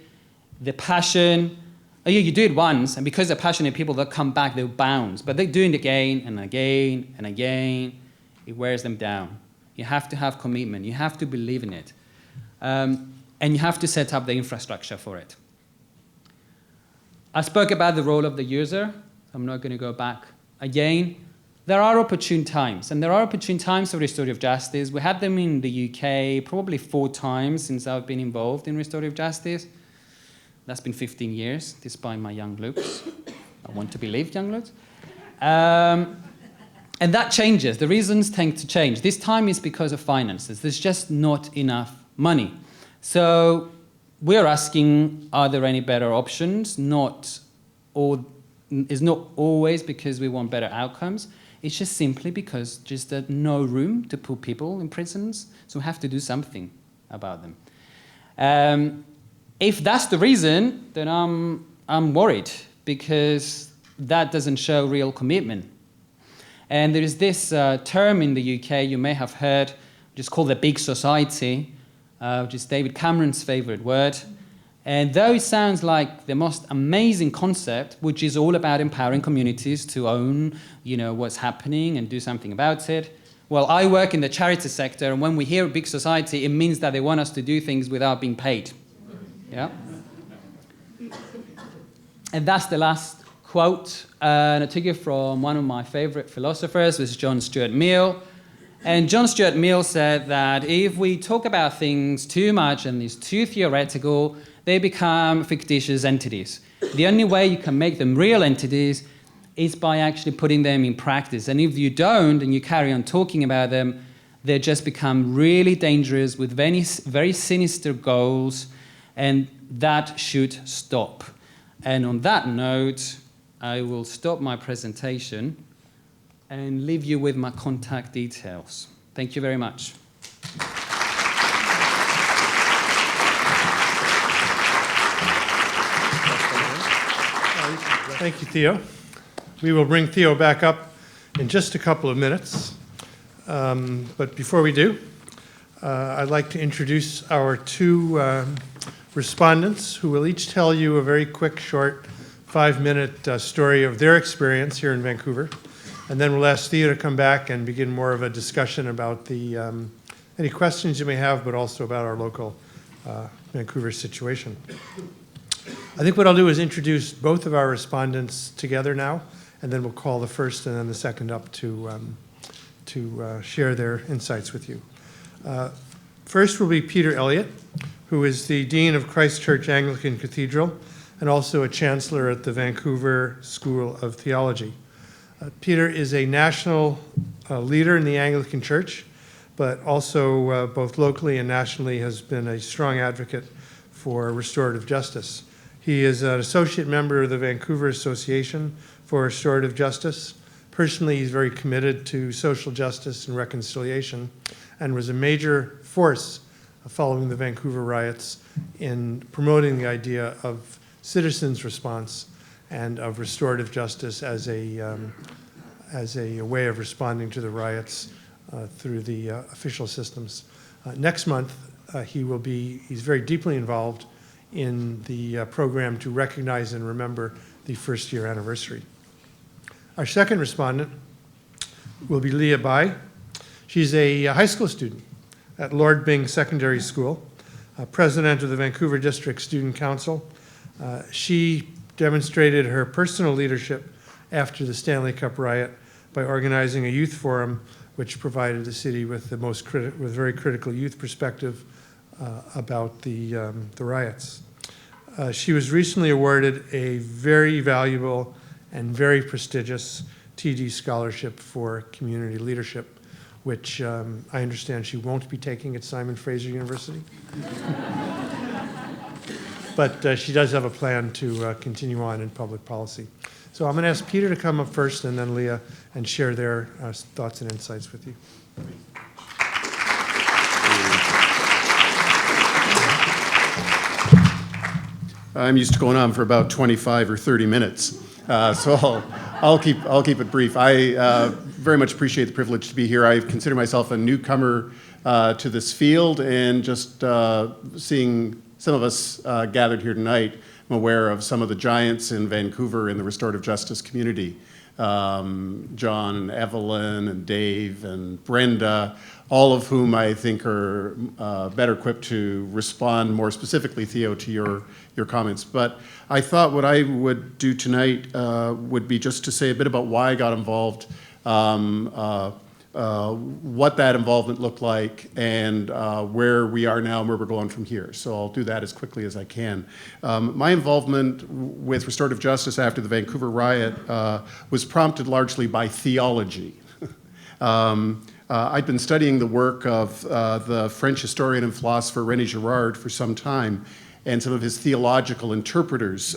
the passion. You do it once, and because they're passionate people, they'll come back, they'll bounce. But they're doing it again and again and again. It wears them down. You have to have commitment. You have to believe in it. And you have to set up the infrastructure for it. I spoke about the role of the user. I'm not going to go back again. There are opportune times, and there are opportune times for restorative justice. We had them in the UK probably 4 times since I've been involved in restorative justice. That's been 15 years, despite my young looks. I want to believe young looks. And that changes. The reasons tend to change. This time is because of finances. There's just not enough money. So we're asking, are there any better options? It's not always because we want better outcomes. It's just simply because just there's no room to put people in prisons, so we have to do something about them. If that's the reason, then I'm worried, because that doesn't show real commitment. And there is this term in the UK you may have heard, which is called the big society, which is David Cameron's favourite word. And though it sounds like the most amazing concept, which is all about empowering communities to own, what's happening and do something about it, Well, I work in the charity sector, and when we hear big society, it means that they want us to do things without being paid. Yeah? And that's the last quote. And I took it from one of my favorite philosophers, which is John Stuart Mill. And John Stuart Mill said that if we talk about things too much and it's too theoretical, they become fictitious entities. The only way you can make them real entities is by actually putting them in practice. And if you don't and you carry on talking about them, they just become really dangerous with very, very sinister goals, and that should stop. And on that note, I will stop my presentation and leave you with my contact details. Thank you very much. Thank you, Theo. We will bring Theo back up in just a couple of minutes. But before we do, I'd like to introduce our two respondents who will each tell you a very quick, short, 5-minute story of their experience here in Vancouver. And then we'll ask Theo to come back and begin more of a discussion about the any questions you may have, but also about our local Vancouver situation. I think what I'll do is introduce both of our respondents together now, and then we'll call the first and then the second up to share their insights with you. First will be Peter Elliott, who is the Dean of Christ Church Anglican Cathedral and also a Chancellor at the Vancouver School of Theology. Peter is a national leader in the Anglican Church, but also both locally and nationally has been a strong advocate for restorative justice. He is an associate member of the Vancouver Association for Restorative Justice. Personally, he's very committed to social justice and reconciliation and was a major force following the Vancouver riots in promoting the idea of citizens' response and of restorative justice as a way of responding to the riots through the official systems. Next month, he's very deeply involved in the program to recognize and remember the first-year anniversary. Our second respondent will be Leah Bai. She's a high school student at Lord Byng Secondary School, president of the Vancouver District Student Council. She demonstrated her personal leadership after the Stanley Cup riot by organizing a youth forum which provided the city with very critical youth perspective about the riots. She was recently awarded a very valuable and very prestigious TD scholarship for community leadership, which I understand she won't be taking at Fraser University. But she does have a plan to continue on in public policy. So I'm going to ask Peter to come up first and then Leah and share their thoughts and insights with you. I'm used to going on for about 25 or 30 minutes, so I'll keep it brief. I very much appreciate the privilege to be here. I consider myself a newcomer to this field, and just seeing some of us gathered here tonight, I'm aware of some of the giants in Vancouver in the restorative justice community. John and Evelyn and Dave and Brenda, all of whom I think are better equipped to respond more specifically, Theo, to your comments. But I thought what I would do tonight would be just to say a bit about why I got involved, what that involvement looked like, and where we are now and where we're going from here. So I'll do that as quickly as I can. My involvement with restorative justice after the Vancouver riot was prompted largely by theology. I'd been studying the work of the French historian and philosopher René Girard for some time, and some of his theological interpreters.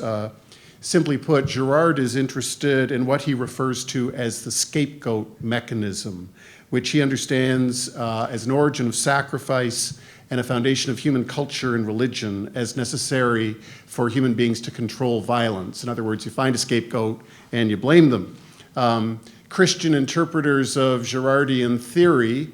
Simply put, Girard is interested in what he refers to as the scapegoat mechanism, which he understands as an origin of sacrifice and a foundation of human culture and religion as necessary for human beings to control violence. In other words, you find a scapegoat and you blame them. Christian interpreters of Girardian theory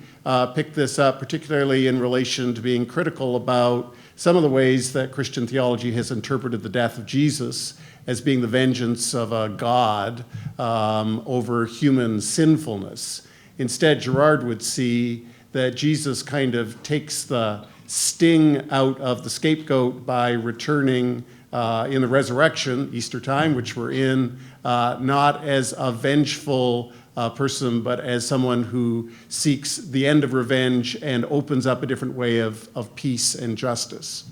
pick this up, particularly in relation to being critical about some of the ways that Christian theology has interpreted the death of Jesus as being the vengeance of a God over human sinfulness. Instead, Girard would see that Jesus kind of takes the sting out of the scapegoat by returning in the resurrection, Easter time, which we're in, not as a vengeful person, but as someone who seeks the end of revenge and opens up a different way of peace and justice.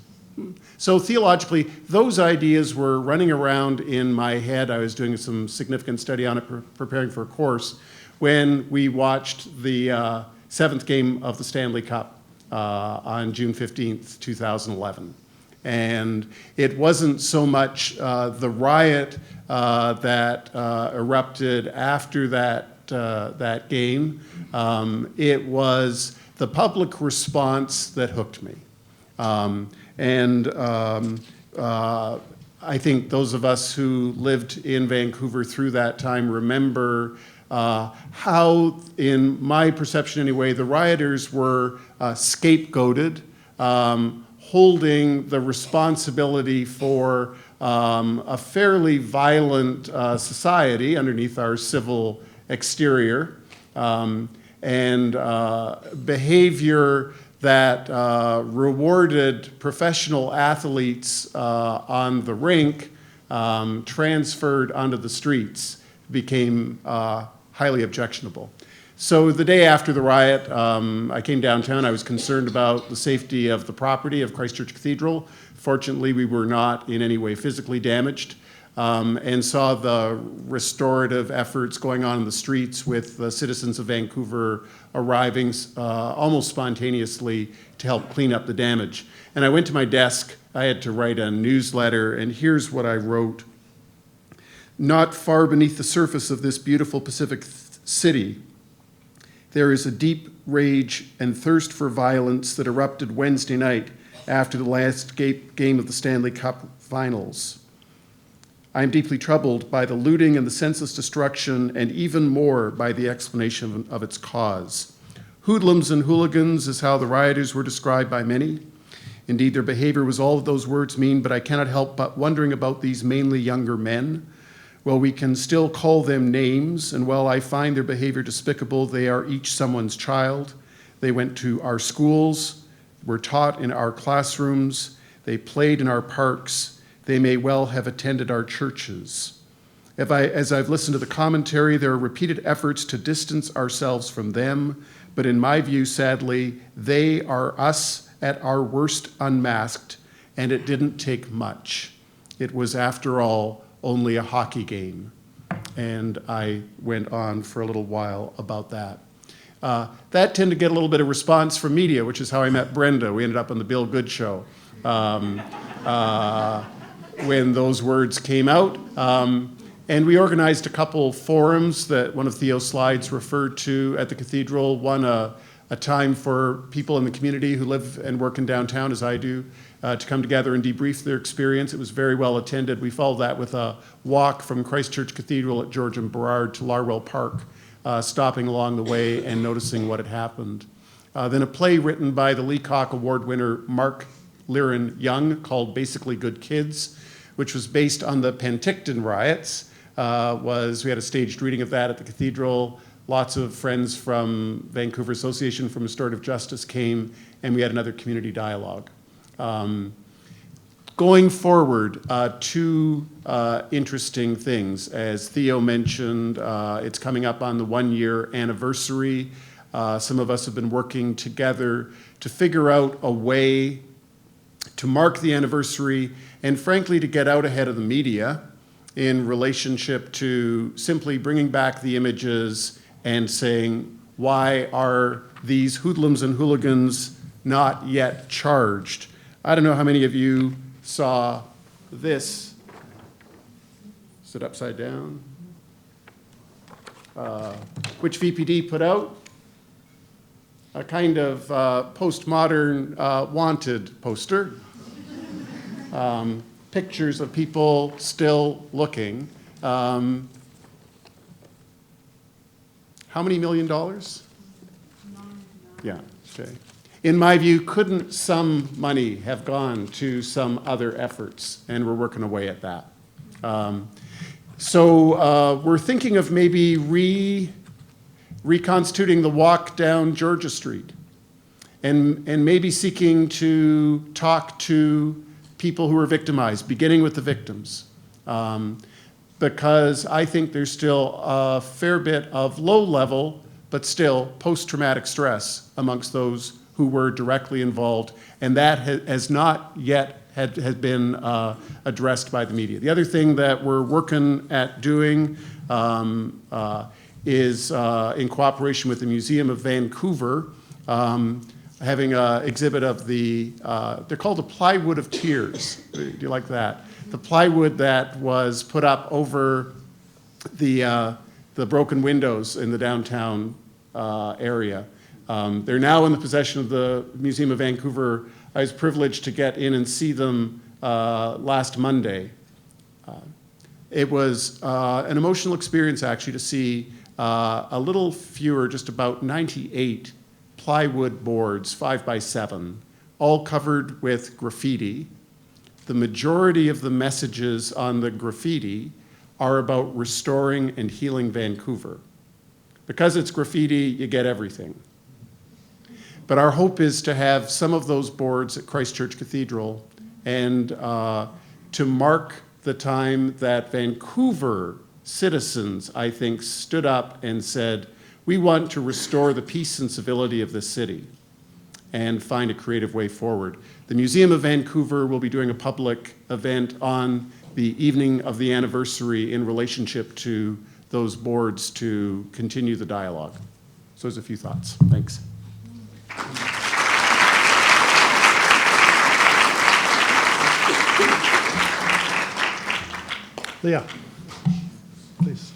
So theologically, those ideas were running around in my head. I was doing some significant study on it, preparing for a course, when we watched the seventh game of the Stanley Cup on June 15th, 2011. And it wasn't so much the riot that erupted after that game. It was the public response that hooked me. I think those of us who lived in Vancouver through that time remember how, in my perception anyway, the rioters were scapegoated, holding the responsibility for a fairly violent society underneath our civil exterior, and behavior that rewarded professional athletes on the rink, transferred onto the streets, became highly objectionable. So the day after the riot, I came downtown. I was concerned about the safety of the property of Christchurch Cathedral. Fortunately, we were not in any way physically damaged, and saw the restorative efforts going on in the streets with the citizens of Vancouver arriving almost spontaneously to help clean up the damage. And I went to my desk. I had to write a newsletter, and here's what I wrote. Not far beneath the surface of this beautiful Pacific city, there is a deep rage and thirst for violence that erupted Wednesday night after the last game of the Stanley Cup Finals. I am deeply troubled by the looting and the senseless destruction, and even more by the explanation of its cause. Hoodlums and hooligans is how the rioters were described by many. Indeed, their behavior was all that those words mean, but I cannot help but wondering about these mainly younger men. Well, we can still call them names, and while I find their behavior despicable, they are each someone's child. They went to our schools, were taught in our classrooms, they played in our parks, they may well have attended our churches. As I've listened to the commentary, there are repeated efforts to distance ourselves from them, but in my view, sadly, they are us at our worst unmasked, and it didn't take much. It was, after all, only a hockey game. And I went on for a little while about that. That tended to get a little bit of response from media, which is how I met Brenda. We ended up on the Bill Good Show when those words came out. And we organized a couple forums that one of Theo's slides referred to at the cathedral. One, a time for people in the community who live and work in downtown, as I do, to come together and debrief their experience. It was very well attended. We followed that with a walk from Christchurch Cathedral at George and Burrard to Larwell Park, stopping along the way and noticing what had happened. Then a play written by the Leacock Award winner Mark Liren Young called Basically Good Kids, which was based on the Penticton riots. We had a staged reading of that at the cathedral. Lots of friends from Vancouver Association for Restorative Justice came, and we had another community dialogue. Going forward, two interesting things. As Theo mentioned, it's coming up on the 1-year anniversary. Some of us have been working together to figure out a way to mark the anniversary and frankly to get out ahead of the media in relationship to simply bringing back the images and saying, why are these hoodlums and hooligans not yet charged? I don't know how many of you saw this. Is it upside down? Which VPD put out? A kind of postmodern wanted poster. Pictures of people still looking. How many $1 million? Yeah, okay. In my view, couldn't some money have gone to some other efforts? And we're working away at that. So we're thinking of maybe reconstituting the walk down Georgia Street, and maybe seeking to talk to people who are victimized, beginning with the victims. Because I think there's still a fair bit of low-level, but still post-traumatic stress amongst those who were directly involved, and that has not yet had been addressed by the media. The other thing that we're working at doing is, in cooperation with the Museum of Vancouver, having an exhibit of they're called the Plywood of Tears. Do you like that? The plywood that was put up over the broken windows in the downtown area. They're now in the possession of the Museum of Vancouver. I was privileged to get in and see them last Monday. It was an emotional experience, actually, to see a little fewer, just about 98 plywood boards, 5x7, all covered with graffiti. The majority of the messages on the graffiti are about restoring and healing Vancouver. Because it's graffiti, you get everything. But our hope is to have some of those boards at Christchurch Cathedral and to mark the time that Vancouver citizens, I think, stood up and said, we want to restore the peace and civility of this city and find a creative way forward. The Museum of Vancouver will be doing a public event on the evening of the anniversary in relationship to those boards to continue the dialogue. So there's a few thoughts. Thanks. Leah, please.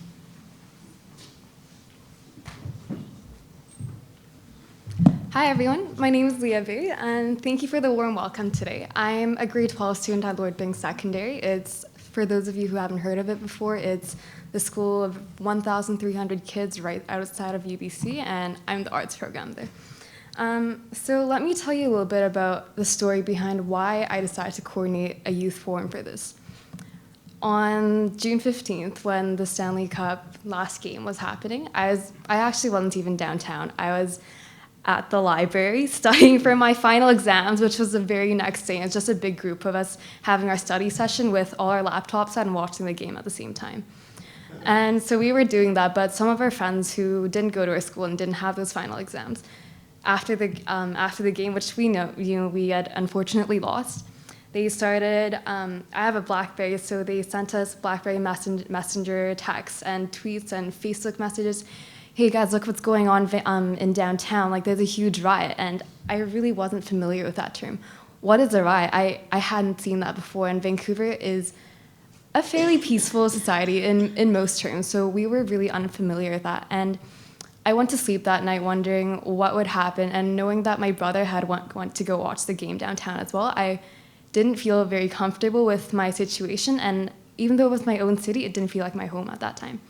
Hi everyone, my name is Leah Bay, and thank you for the warm welcome today. I'm a grade 12 student at Lord Byng Secondary. It's, for those of you who haven't heard of it before, it's the school of 1,300 kids right outside of UBC, and I'm the arts program there. So let me tell you a little bit about the story behind why I decided to coordinate a youth forum for this. On June 15th, when the Stanley Cup last game was happening, I actually wasn't even downtown. I was at the library studying for my final exams, which was the very next day. It's just a big group of us having our study session with all our laptops and watching the game at the same time. And so we were doing that, but some of our friends who didn't go to our school and didn't have those final exams, after the game, which we know, we had unfortunately lost, they started, I have a BlackBerry, so they sent us BlackBerry messenger texts and tweets and Facebook messages. Hey guys, look what's going on in downtown. Like, there's a huge riot. And I really wasn't familiar with that term. What is a riot? I hadn't seen that before. And Vancouver is a fairly peaceful society in most terms. So we were really unfamiliar with that. And I went to sleep that night wondering what would happen. And knowing that my brother had went to go watch the game downtown as well, I didn't feel very comfortable with my situation. And even though it was my own city, it didn't feel like my home at that time.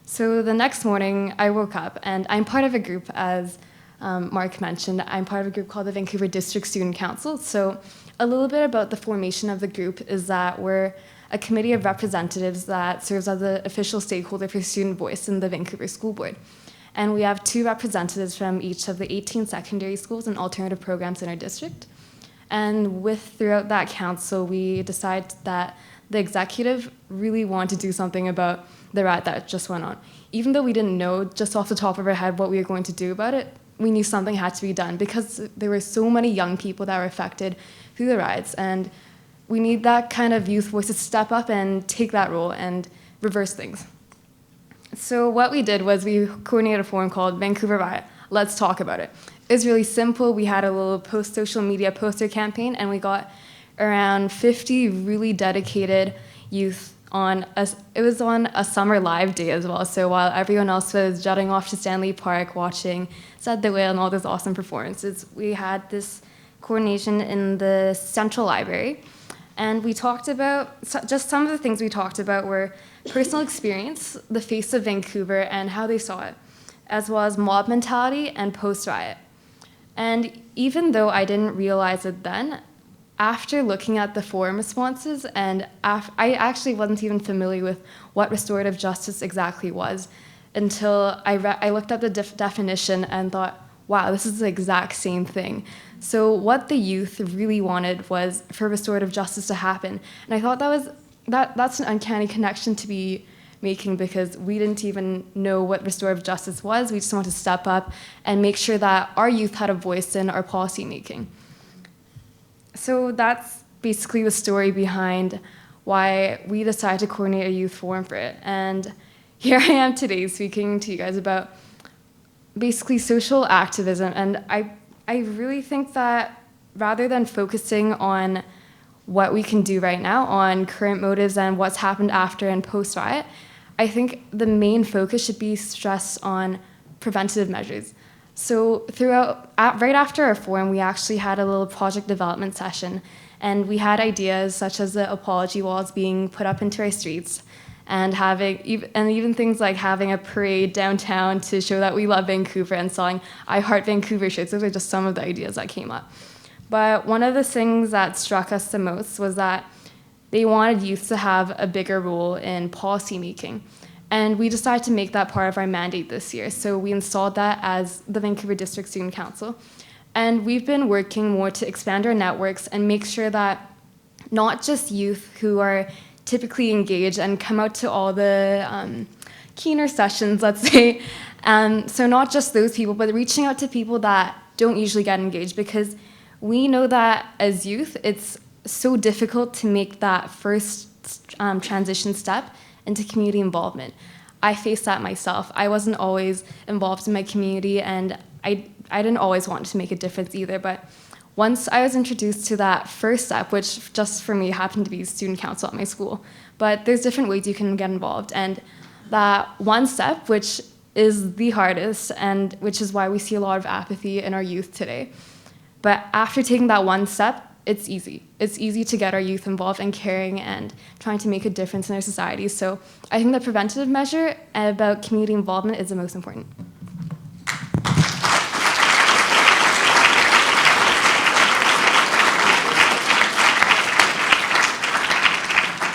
So the next morning, I woke up, and I'm part of a group, as Mark mentioned. I'm part of a group called the Vancouver District Student Council. So a little bit about the formation of the group is that we're a committee of representatives that serves as the official stakeholder for student voice in the Vancouver School Board. And we have 2 representatives from each of the 18 secondary schools and alternative programs in our district. And throughout that council, we decided that the executive really wanted to do something about the riot that just went on. Even though we didn't know just off the top of our head what we were going to do about it, we knew something had to be done because there were so many young people that were affected through the riots, and we need that kind of youth voice to step up and take that role and reverse things. So what we did was we coordinated a forum called Vancouver Riot. Let's talk about it. It was really simple. We had a little post-social media poster campaign, and we got around 50 really dedicated youth it was on a summer live day as well. So while everyone else was jutting off to Stanley Park watching Said the Whale and all those awesome performances, we had this coordination in the Central Library. And we talked about, just some of the things we talked about were personal experience, the face of Vancouver and how they saw it, as well as mob mentality and post-riot. And even though I didn't realize it then, after looking at the forum responses, and I actually wasn't even familiar with what restorative justice exactly was, until I looked up the definition and thought, wow, this is the exact same thing. So what the youth really wanted was for restorative justice to happen. And I thought that's an uncanny connection to be making, because we didn't even know what restorative justice was. We just wanted to step up and make sure that our youth had a voice in our policy making. So that's basically the story behind why we decided to coordinate a youth forum for it. And here I am today speaking to you guys about basically social activism. And I really think that rather than focusing on what we can do right now, on current motives and what's happened after and post-riot, I think the main focus should be stressed on preventative measures. So right after our forum, we actually had a little project development session, and we had ideas such as the apology walls being put up into our streets, and even things like having a parade downtown to show that we love Vancouver and selling I Heart Vancouver shirts. Those are just some of the ideas that came up. But one of the things that struck us the most was that they wanted youth to have a bigger role in policy making. And we decided to make that part of our mandate this year. So we installed that as the Vancouver District Student Council. And we've been working more to expand our networks and make sure that not just youth who are typically engaged and come out to all the keener sessions, let's say, so not just those people, but reaching out to people that don't usually get engaged, because we know that as youth, it's so difficult to make that first transition step into community involvement. I faced that myself. I wasn't always involved in my community, and I didn't always want to make a difference either, but once I was introduced to that first step, which just for me happened to be student council at my school, but there's different ways you can get involved, and that one step, which is the hardest, and which is why we see a lot of apathy in our youth today. But after taking that one step, it's easy. It's easy to get our youth involved and caring and trying to make a difference in our society. So I think the preventative measure about community involvement is the most important.